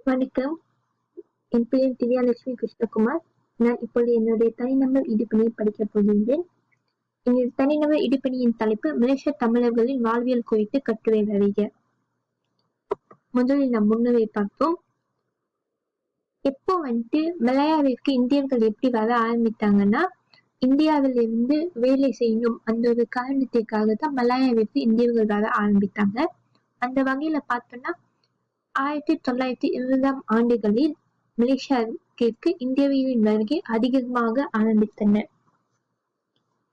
வணக்கம். என் பெயர் திவ்யாலட்சுமி கிருஷ்ணகுமார். நான் இப்பொழுது என்னுடைய தனிநபர் இடுப்பணியை படிக்கப் போகின்றேன். என்னுடைய தனிநபர் இடுப்பணியின் தலைப்பு மலேசிய தமிழர்களின் வாழ்வியல் குறித்து கட்டுரை வரைக. முதலில் நாம் முன்னுரை பார்ப்போம். எப்போ மலாயாவிற்கு இந்தியர்கள் எப்படி வர ஆரம்பித்தாங்கன்னா, இந்தியாவில் இருந்து வேலை செய்யணும் அந்த ஒரு காரணத்திற்காக தான் மலாயாவிற்கு இந்தியர்கள் வர ஆரம்பித்தாங்க. அந்த வகையில பார்த்தோம்னா 1920ஆம் ஆண்டுகளில் மலேசியாவிற்கு இந்தியர்களின் வருகை அதிகமாக ஆரம்பித்தன.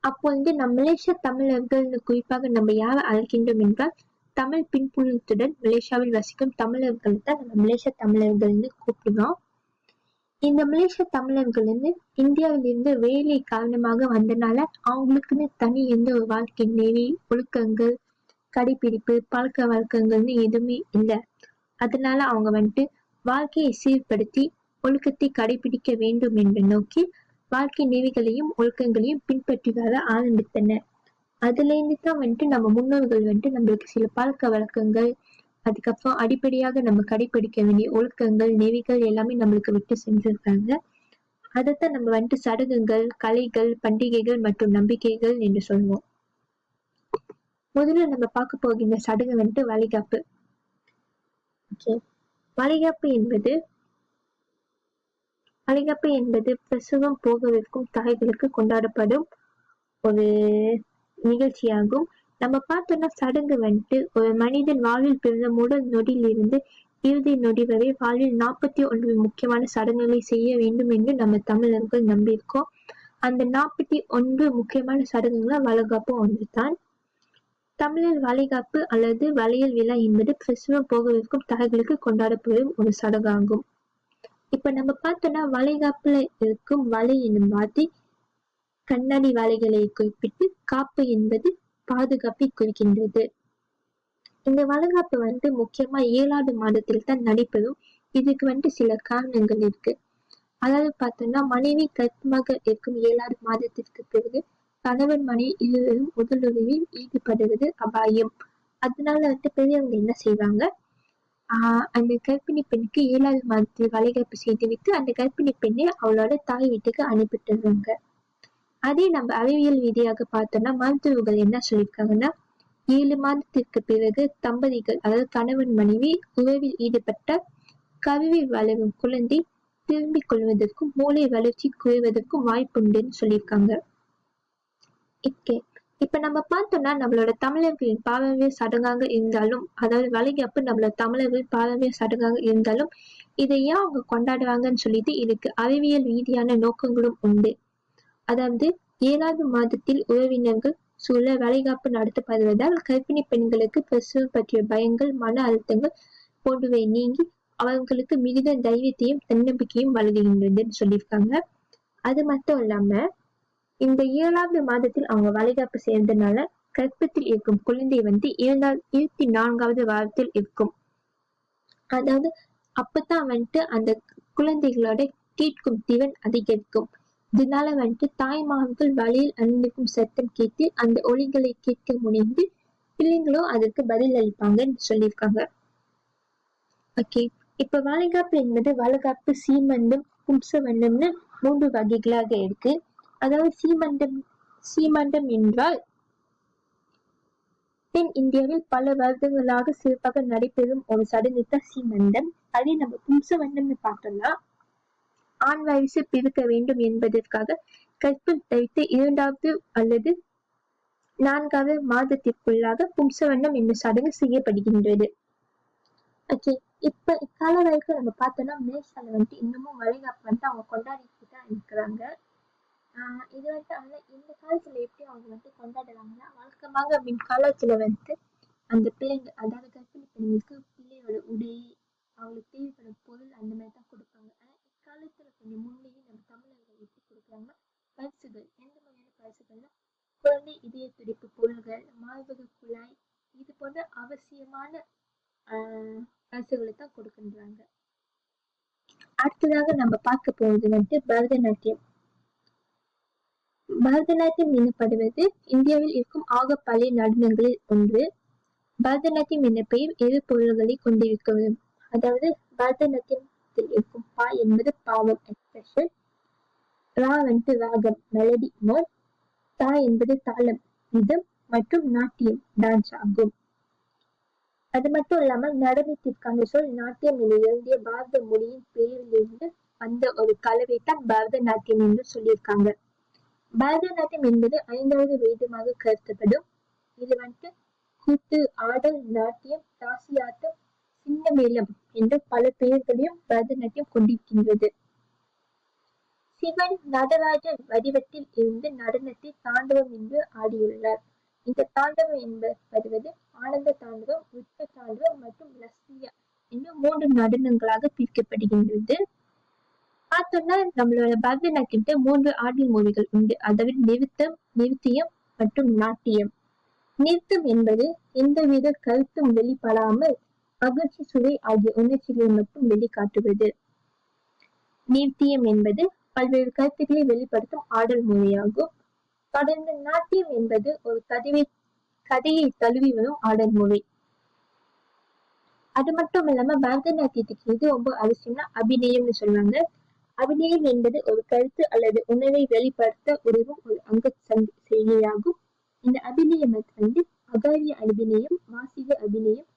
அப்பொழுது நம் மலேசிய தமிழர்கள் குறிப்பாக நம்ம யாரை அழைக்கின்றோம் என்றால், தமிழ் பின்புலத்துடன் மலேசியாவில் வசிக்கும் தமிழர்கள் தான் நம்ம மலேசிய தமிழர்கள்னு கூப்பிடுறோம். இந்த மலேசிய தமிழர்கள் இந்தியாவில் இருந்து வேலை காரணமாக வந்தனால அவங்களுக்குன்னு தனி எந்த ஒரு வாழ்க்கை நெறி, ஒழுக்கங்கள், கடைபிடிப்பு, பழக்க வழக்கங்கள்னு எதுவுமே இல்லை. அதனால அவங்க வாழ்க்கையை சீர்படுத்தி ஒழுக்கத்தை கடைபிடிக்க வேண்டும் என்ற நோக்கில் வாழ்க்கை நெறிகளையும் ஒழுக்கங்களையும் பின்பற்றி வர ஆரம்பித்தனர். அதுல இருந்து தான் நம்ம முன்னோர்கள் நம்மளுக்கு சில பழக்க வழக்கங்கள், அதுக்கப்புறம் அடிப்படையாக நம்ம கடைபிடிக்க வேண்டிய ஒழுக்கங்கள், நெறிகள் எல்லாமே நம்மளுக்கு விட்டு சென்றிருக்காங்க. அதைத்தான் நம்ம சடங்குகள், கலைகள், பண்டிகைகள் மற்றும் நம்பிக்கைகள் என்று சொல்லுவோம். முதல்ல நம்ம பார்க்க போகின்ற சடங்கு வளைகாப்பு. வளைகாப்பு என்பது பிரசவம் போகவிருக்கும் தாய்களுக்கு கொண்டாடப்படும் ஒரு நிகழ்ச்சியாகும். நம்ம பார்த்தோம்னா சடங்கு ஒரு மனிதன் வாழ்வில் பிறந்த முதல் நொடியில் இருந்து இறுதி நொடி வரை வாழ்வில் 49 முக்கியமான சடங்குகளை செய்ய வேண்டும் என்று நம்ம தமிழர்கள் நம்பியிருக்கோம். அந்த 49 முக்கியமான சடங்குகளை வளைகாப்பு ஒன்றுதான். தமிழில் வளைகாப்பு அல்லது வளையல் விழா என்பது பிரசவம் போகவிருக்கும் தாய்களுக்கு கொண்டாடப்படும் ஒரு சடங்காகும். இப்ப நம்ம பார்த்தோம்னா வளைகாப்புல இருக்கும் வலை என்னும் வார்த்தை கண்ணாடி வலைகளை குறிப்பிட்டு, காப்பு என்பது பாதுகாப்பை குறிக்கின்றது. இந்த வளைகாப்பு முக்கியமா 7வது மாதத்தில் தான் நடைபெறும். இதுக்கு சில காரணங்கள் இருக்கு. அதாவது பார்த்தோம்னா மனைவி கர்ப்பமாக இருக்கும் 7வது மாதத்திற்கு பிறகு கணவன் மனைவி இருவரும் உடலுறவில் ஈடுபடுவது அபாயம். அதனால பெரியவங்க என்ன செய்வாங்க, அந்த கர்ப்பிணி பெண்ணுக்கு 7வது மாதத்தில் வளைகாப்பு செய்துவிட்டு அந்த கர்ப்பிணி பெண்ணை அவளோட தாய் வீட்டுக்கு அனுப்பிட்டுருவாங்க. அதே நம்ம அறிவியல் ரீதியாக பார்த்தோம்னா மருத்துவர்கள் என்ன சொல்லியிருக்காங்கன்னா, 7 மாதத்திற்கு பிறகு தம்பதிகள், அதாவது கணவன் மனைவி உறவில் ஈடுபட்ட கருவில் வளரும் குழந்தை திரும்பிக் கொள்வதற்கும் மூளை வளர்ச்சி குறைவதற்கும் வாய்ப்புண்டுன்னு சொல்லியிருக்காங்க. இப்ப நம்ம பார்த்தோம்னா நம்மளோட தமிழர்களின் பாரம்பரிய சடங்காக இருந்தாலும், அதாவது வளைகாப்பு நம்மளோட தமிழர்களின் பாரம்பரிய சடங்காக இருந்தாலும், இதை ஏன் அவங்க கொண்டாடுவாங்கன்னு சொல்லிட்டு இதுக்கு அறிவியல் ரீதியான நோக்கங்களும் உண்டு. அதாவது 7வது மாதத்தில் உறவினர்கள் சூழ வளைகாப்பு நடத்தப்படுவதால் கர்ப்பிணி பெண்களுக்கு பிரசவம் பற்றிய பயங்கள், மன அழுத்தங்கள் போன்றவை நீங்கி அவர்களுக்கு மிகுந்த தைரியத்தையும் தன்னம்பிக்கையும் வழங்குகின்றதுன்னு சொல்லியிருக்காங்க. அது மட்டும் இல்லாம இந்த 7வது மாதத்தில் அவங்க வளைகாப்பு செய்யறதுனால கர்ப்பத்தில் இருக்கும் குழந்தை 24வது வாரத்தில் இருக்கும். அதாவது அப்பதான் அந்த குழந்தைகளோட கேட்கும் திறன் அதிகரிக்கும். இதனால தாய்மார்கள் வழியில் அணிந்திருக்கும் சத்தம் கேட்டு அந்த ஒலிகளை கேட்க முனைந்து பிள்ளைங்களும் அதற்கு பதில் அளிப்பாங்கன்னு சொல்லியிருக்காங்க. இப்ப வளைகாப்பு என்பது வளைகாப்பு, சீமந்தம், பும்சவண்ணம்னு 3 வகைகளாக இருக்கு. அதாவது சீமந்தம் என்றால் தென் இந்தியாவில் பல வருடங்களாக சிறப்பாக நடைபெறும் ஒரு சடங்கு தான் சீமந்தம். அதே நம்ம பும்சவண்ணம்னு பார்த்தோம்னா ஆண் வயசு பிரிக்க வேண்டும் என்பதற்காக கற்பம் தரித்து 2வது அல்லது 4வது மாதத்திற்குள்ளாக பும்சவண்ணம் என்ற சடங்கு செய்யப்படுகின்றது. இப்ப இக்கால வரைக்கும் நம்ம பார்த்தோம்னா மலேசியால இன்னமும் வளைகாப்பு அவங்க கொண்டாடிட்டு தான் இருக்கிறாங்க. இது ஆனா இந்த காலத்துல எப்படி அவங்க கொண்டாடுறாங்கன்னா, வழக்கமாக காலத்துல அந்த பிள்ளைங்க, அதாவது கர்ப்பிணி பெண்களுக்கு பிள்ளையோட உடை, அவங்களுக்கு தேவைப்படும் பொருள் அந்த மாதிரி தான் கொடுப்பாங்க. ஆனா இக்காலத்துல கொஞ்சம் முன்னேறி நம்ம தமிழர்கள் எப்படி கொடுக்குறாங்கன்னா, பரிசுகள். எந்த மாதிரியான பரிசுகள்னா குழந்தை இதய துடிப்பு பொருள்கள், மார்பக குழாய், இது போன்ற அவசியமான பரிசுகளை தான் கொடுக்கின்றாங்க. அடுத்ததாக நம்ம பார்க்க போவது பரதநாட்டியம். பரதநாட்டியம் எனப்படுவது இந்தியாவில் இருக்கும் ஆக பழைய நடனங்களில் ஒன்று. பரதநாட்டியம் என்ற பெயர் 7 பொருள்களை கொண்டிருக்க வேண்டும். அதாவது பரதநாட்டியத்தில் இருக்கும் பா என்பது பாவம் எக்ஸ்பிரஷன், ரா ராகம் மெலடி மோட், தா என்பது தாளம் ரிதம் மற்றும் நாட்டியம் டான்ஸ் ஆகும். அது மட்டும் இல்லாமல் நடனத்திற்கான சொல் நாட்டியம் என எழுதிய பாரத மொழியின் பெயரிலிருந்து அந்த ஒரு கலவை தான் பரதநாட்டியம் என்று சொல்லியிருக்காங்க. பரதநாட்டியம் என்பது 5வது வேதமாக கருதப்படும். இது கூத்து, ஆடல், நாட்டியம், தாசியாட்டம், சின்னமேளம் என்று பல பெயர்களையும் பரதநாட்டியம் கொண்டிருக்கின்றது. சிவன் நடராஜ வடிவத்தில் இருந்து நடனத்தை தாண்டவம் என்று ஆடியுள்ளார். இந்த தாண்டவம் என்பது ஆனந்த தாண்டவம், உச்ச தாண்டவம் மற்றும் லஸ்லியா என்று 3 நடனங்களாக பிரிக்கப்படுகின்றது. பார்த்தோம்னா நம்மளோட பரதநாட்டியத்தை 3 ஆடல் மொழிகள் உண்டு. அதாவது நிறுத்தியம் மற்றும் நாட்டியம். நிறுத்தம் என்பது எந்தவித கருத்தும் வெளிப்படாமல் மகிழ்ச்சி, சுவை ஆகிய உணர்ச்சிகளை மட்டும் வெளிக்காட்டுவது. நிறுத்தியம் என்பது பல்வேறு கருத்துக்களை வெளிப்படுத்தும் ஆடல் மொழியாகும். தொடர்ந்து நாட்டியம் என்பது ஒரு கதையை தழுவி வரும் ஆடல் மொழி. அது மட்டும் இல்லாம பரதநாட்டியத்துக்கு எது ரொம்ப அவசியம்னா அபிநயம்னு சொல்லுவாங்க. அபிநயம் என்பது ஒரு கருத்து அல்லது உணர்வை வெளிப்படுத்த உதவும் ஒரு அங்க செய்கையாகும். இந்த அபிநயம் அகாரிய அபிநயம், வாசிக அபிநயம்,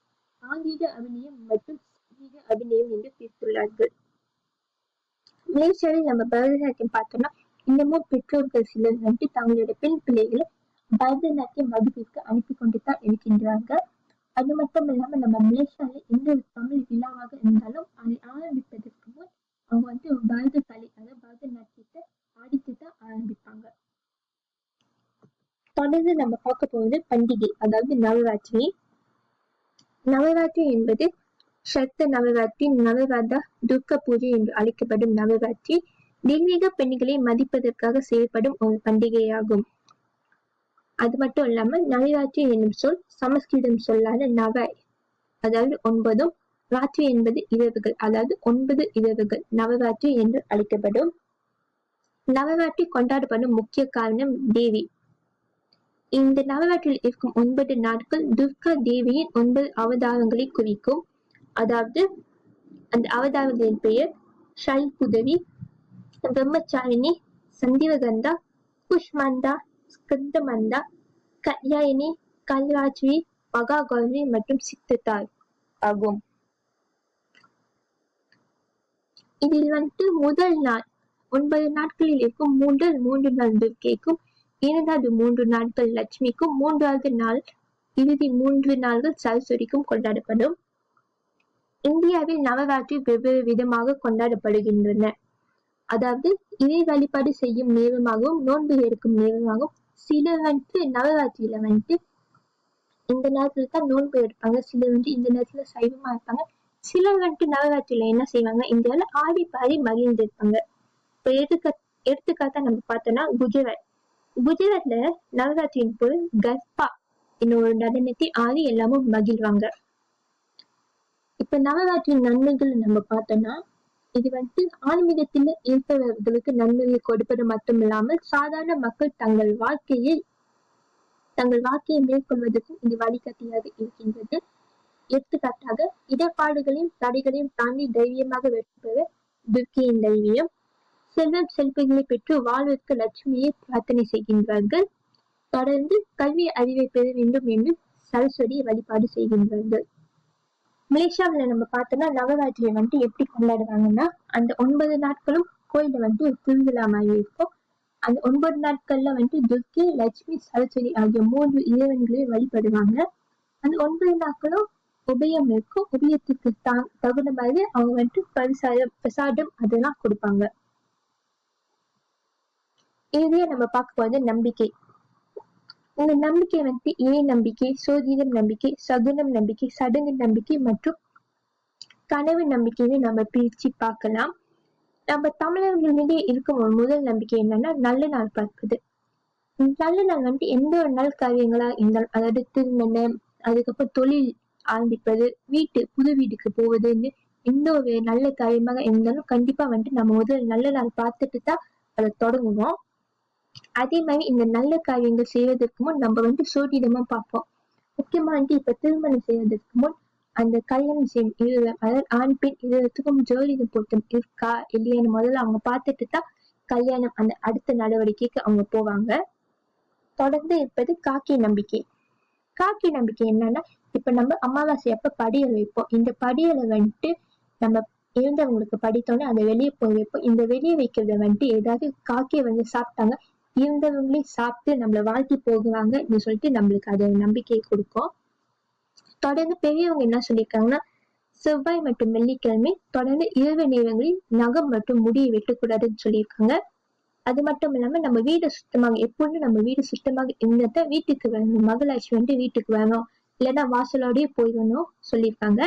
ஆங்கிக அபிநயம் மற்றும் சங்கீத அபிநயம் என்று பிரித்துள்ளார்கள். மலேசியாவில் நம்ம பரதநாட்டியம் பார்த்தோம்னா இன்னமும் பெற்றோர்கள் சிலர் தங்களோட பெண் பிள்ளைகளை பரதநாட்டியம் வகுப்பிற்கு அனுப்பி கொண்டுதான் இருக்கின்றார்கள். அது மட்டும் இல்லாம நம்ம மலேசியால எந்த ஒரு தமிழ் விழாவாக இருந்தாலும் அதை ஆரம்பிப்பதற்கு முன் அவங்க ஒரு பரத கலை, அதாவது பரதநாட்டியத்தை ஆடித்து தான் ஆரம்பிப்பாங்க. தொடர்ந்து நம்ம பார்க்க போவது பண்டிகை, அதாவது நவராத்திரி. நவராத்திரி என்பது சக்த நவராத்திரி, நவராதா, துர்கா பூஜை என்று அழைக்கப்படும் நவராத்திரி தெய்வீக பெண்களை மதிப்பதற்காக செய்யப்படும் ஒரு பண்டிகையாகும். அது மட்டும் இல்லாம நவராத்திரி என்னும் சொல் சமஸ்கிருதம் சொல்லான நவாய், அதாவது 9, ராத்திரி என்பது இரவுகள், அதாவது 9 இரவுகள் நவராத்திரி என்று அழைக்கப்படும். நவராத்திரி கொண்டாடப்படும் முக்கிய காரணம் தேவி. இந்த நவராத்திரியில் இருக்கும் 9 நாட்கள் துர்கா தேவியின் 9 அவதாரங்களை குறிக்கும். அதாவது அந்த அவதாரங்களின் பெயர் ஷல்குதவி, பிரம்மச்சாரிணி, சந்திரகந்தா, குஷ்மந்தா, ஸ்கந்தமந்தா, கத்யாயினி, கல்ராஜ்வி, மகாகௌரி மற்றும் சித்தத்தாய் ஆகும். இதில் முதல் நாள் 9 நாட்களில் இருக்கும் 3 நாள் துர்க்கைக்கும், 2வது 3 நாட்கள் லட்சுமிக்கும், 3வது நாள் இறுதி 3 நாள்கள் சரஸ்வதிக்கும் கொண்டாடப்படும். இந்தியாவில் நவராத்திரி வெவ்வேறு விதமாக கொண்டாடப்படுகின்றன. அதாவது இறை வழிபாடு செய்யும் நேரமாகவும் நோன்பு எடுக்கும் நேரமாகவும் சிலர் நவராத்திரியில இந்த நேரத்துல தான் நோன்பு எடுப்பாங்க, சிலர் இந்த நேரத்துல சைவமா இருப்பாங்க, சிலர் நவராத்திரியில என்ன செய்வாங்க, இந்தியாவில ஆடி பாடி மகிழ்ந்து இருப்பாங்க. இப்ப எடுத்துக்காட்டா நம்ம பார்த்தோம்னா குஜராத்ல நவராத்திரியின் போது கர்பா இன்னொரு நடனத்தை ஆடி எல்லாமும் மகிழ்வாங்க. இப்ப நவராத்திரியின் நன்மைகள் நம்ம பார்த்தோம்னா இது ஆன்மீகத்தில் இருப்பவர்களுக்கு நன்மைகளை கொடுப்பது மட்டும் இல்லாமல் சாதாரண மக்கள் தங்கள் வாழ்க்கையை மேற்கொள்வதற்கும் இது வழிகாட்டியாக இருக்கின்றது. எடுத்துக்காட்டாக இடர்பாடுகளையும் தடைகளையும் தாண்டி தைரியமாக வெற்றிபெற துர்க்கையின் தைரியம், செல்வம் செல்வங்களை பெற்று வாழ்வதற்கு லட்சுமியை பிரார்த்தனை செய்கின்றார்கள். தொடர்ந்து கல்வி அறிவை பெற வேண்டும் என்று சரஸ்வதியை வழிபாடு செய்கின்றார்கள். மலேசியாவில நம்ம பார்த்தோம்னா நவராத்திரியை எப்படி கொண்டாடுவாங்கன்னா அந்த 9 நாட்களும் கோயில ஒரு திருவிழா மாதிரி இருக்கும். அந்த 9 நாட்கள்ல துர்க்கை, லட்சுமி, சரஸ்வதி ஆகிய 3 இறைவன்களையும் வழிபடுவாங்க. அந்த 9 நாட்களும் உபயம் இருக்கும். உபயத்துக்கு தகுந்த மாதிரி அவங்க பிரசாதம் அதெல்லாம் கொடுப்பாங்க. இதையே நம்ம பார்க்க போறது நம்பிக்கை. இந்த நம்பிக்கை இறை நம்பிக்கை, சோதிடம் நம்பிக்கை, சகுனம் நம்பிக்கை, சடங்கு நம்பிக்கை மற்றும் கனவு நம்பிக்கைன்னு நம்ம பிரிச்சு பார்க்கலாம். நம்ம தமிழர்களிடையே இருக்கும் ஒரு முதல் நம்பிக்கை என்னன்னா நல்ல நாள் பார்க்குது. நல்ல நாள் எந்த ஒரு நாள் காரியங்களா இருந்தாலும், அதாவது திருமணம், அதுக்கப்புறம் தொழில் ஆரம்பிப்பது, புது வீட்டுக்கு போவதுன்னு எந்த ஒரு நல்ல காரியமாக இருந்தாலும் கண்டிப்பா நம்ம முதல் நல்ல நாள் பார்த்துட்டு தான் அதை தொடங்குவோம். அதே மாதிரி இந்த நல்ல காரியங்கள் செய்வதற்கு முன் நம்ம சோதிடமா பார்ப்போம். முக்கியமா இப்ப திருமணம் செய்வதற்கு முன் அந்த கல்யாணம் செய்யும் இருவர், அதாவது ஆண் பெண் இருவருக்கும் ஜோதிட பொருத்தம் இருக்கா இல்லையான்னு முதல்ல அவங்க பார்த்துட்டு தான் கல்யாணம் அந்த அடுத்த நடவடிக்கைக்கு அவங்க போவாங்க. தொடர்ந்து இருப்பது காக்கை நம்பிக்கை. காக்கை நம்பிக்கை என்னன்னா, இப்ப நம்ம அமாவாசை அப்ப படியல் வைப்போம். இந்த படியலை வந்துட்டு நம்ம இருந்தவங்களுக்கு படித்தோன்னே அதை வெளியே போய் வைப்போம். இந்த வெளியே வைக்கிறத வந்துட்டு ஏதாவது காக்கை வந்து சாப்பிட்டாங்க, இருந்தவங்களே சாப்பிட்டு நம்மள வாழ்த்தி போகுவாங்க சொல்லிட்டு நம்மளுக்கு அது நம்பிக்கையை கொடுக்கும். தொடர்ந்து பெரியவங்க என்ன சொல்லியிருக்காங்கன்னா, செவ்வாய் மற்றும் வெள்ளிக்கிழமை தொடர்ந்து இரவு நேரங்களில் நகம் மற்றும் முடியை வெட்டக்கூடாதுன்னு சொல்லியிருக்காங்க. அது மட்டும் இல்லாம நம்ம வீடு சுத்தமாக எப்பொழுதும் நம்ம வீடு சுத்தமாக இருந்தாதான் வீட்டுக்கு வரணும், மகளாட்சி வந்துட்டு வீட்டுக்கு வரணும், இல்லைன்னா வாசலோடயே போயிடணும் சொல்லியிருக்காங்க.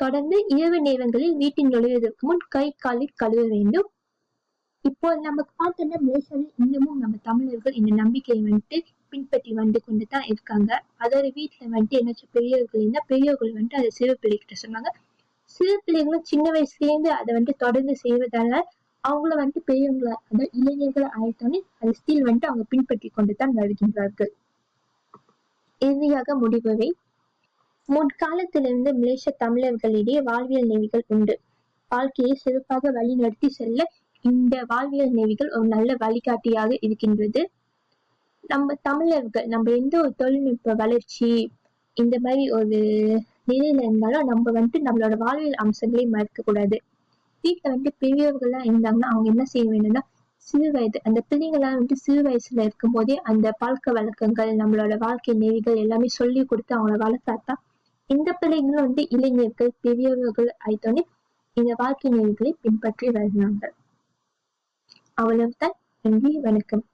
தொடர்ந்து இரவு நேரங்களில் வீட்டின் நுழைவதற்கு முன் கை காலை கழுவ வேண்டும். இப்போ நமக்கு பார்த்தோம்னா மலேசியாவில் இன்னமும் நம்ம தமிழர்கள் இந்த நம்பிக்கையை வந்துட்டு பின்பற்றி வந்து கொண்டுதான் இருக்காங்க. அதோட வீட்டுல வந்துட்டு என்னாச்சும் பெரியவர்கள் இருந்தா பெரியவர்கள் வந்துட்டு அதை சிறு பிள்ளைகிட்ட சொன்னாங்க. சிறு பிள்ளைகளும் சின்ன வயசுல இருந்து அதை வந்துட்டு தொடர்ந்து செய்வதால அவங்கள வந்துட்டு பெரியவங்கள அதாவது இளைஞர்கள் ஆயிட்டோன்னே அதை ஸ்டில் வந்துட்டு அவங்க பின்பற்றி கொண்டுதான் வருகின்றார்கள். இறுதியாக முடிவுரை. முற்காலத்திலிருந்து மலேசிய தமிழர்களிடையே வாழ்வியல் நெறிகள் உண்டு. வாழ்க்கையை சிறப்பாக வழி நடத்தி செல்ல இந்த வாழ்வியல் நெறிகள் ஒரு நல்ல வழிகாட்டியாக இருக்கின்றது. நம்ம தமிழர்கள் நம்ம எந்த ஒரு தொழில்நுட்ப வளர்ச்சி இந்த மாதிரி ஒரு நிலையில இருந்தாலும் நம்ம வந்துட்டு நம்மளோட வாழ்வியல் அம்சங்களை மறக்க கூடாது. வீட்டுல வந்துட்டு பெரியவர்கள்லாம் இருந்தாங்கன்னா அவங்க என்ன செய்ய வேணும்னா, சிறு வயது அந்த பிள்ளைங்களாம் வந்துட்டு சிறு வயசுல இருக்கும் போதே அந்த பழக்க வழக்கங்கள் நம்மளோட வாழ்க்கை நெறிகள் எல்லாமே சொல்லி கொடுத்து அவங்கள வளர்த்தாத்தான் இந்த பிள்ளைங்களும் வந்து இளைஞர்கள் பெரியவர்கள் ஆயிட்டோன்னே இந்த வாழ்க்கை நெறிகளை பின்பற்றி வருகிறாங்க. அவ்வளவுதான். நன்றி, வணக்கம்.